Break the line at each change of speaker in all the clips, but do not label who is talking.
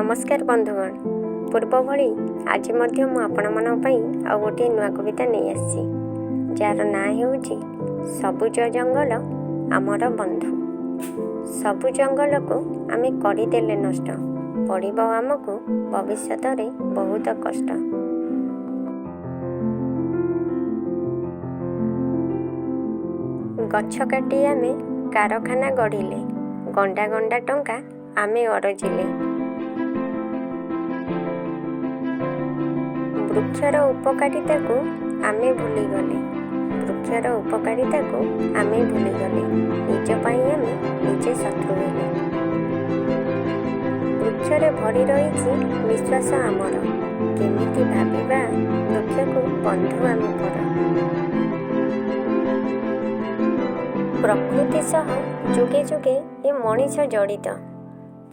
नमस्कार बंधुगण पूर्व भली आज आपण आउ गोटे नुआ कविता नहीं आसी जार ना हेउची सबुज जंगल आमर बंधु। सबु जंगल को आमे करदेले नष्ट पड़िबो आमको भविष्य रे बहुत कष्ट। गछ काटी आमे कारखाना गढ़िले गंडा गंडा टंका आमे अरजिले। वृक्षर उपकारिता को आमे भूलीगले वृक्षर उपकारिता को आमे भूलीगले निज पाई आमे निजे शत्रु हेले। वृक्षरे भरी रही निश्वास आमर केमिति भाबिबा वृक्ष को बंधु आमे पर। प्रकृति सह जुगे जुगे ये मनीष जड़ित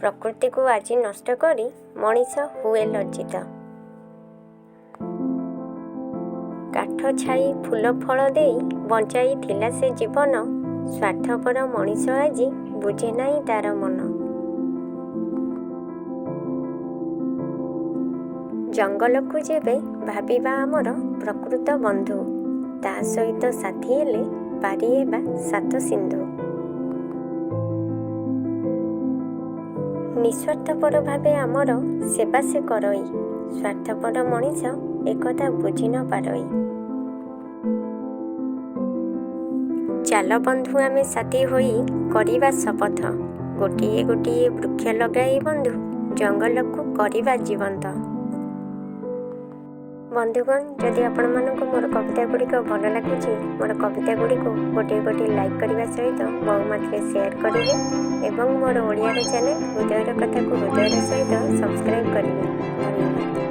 प्रकृति को आज नष्ट करी मनीष हुए लज्जित। काठ छाई फूल फल दे बंचाई थिला से जीवन स्वार्थपर मनीष आज बुझे नहीं तार मन। जंगल को जेबे भाबिबा आमर प्रकृत बंधु ता सहित साथी हेले पारिएबा सात सिंधु। निस्वार्थपर भावे आमर सेवा से करई स्वार्थपर मनीष एकथा बुझी न पारई। चाल बंधु आमे साथी होई करिबा शपथ गोटिए गोटिए वृक्ष लगाई बंधु जंगल को करिबा जीवंत। बंधुगण जदि आपण मानक मोर कविता गुड़िक भल लगे मोर कविता गुड़िक गोटे गोटे लाइक करने सहित बहु मात्रा शेयर करेंगे एवं मोर ओडिया चैनल हृदयर कथा को हृदय सहित सब्सक्राइब करेंगे। धन्यवाद।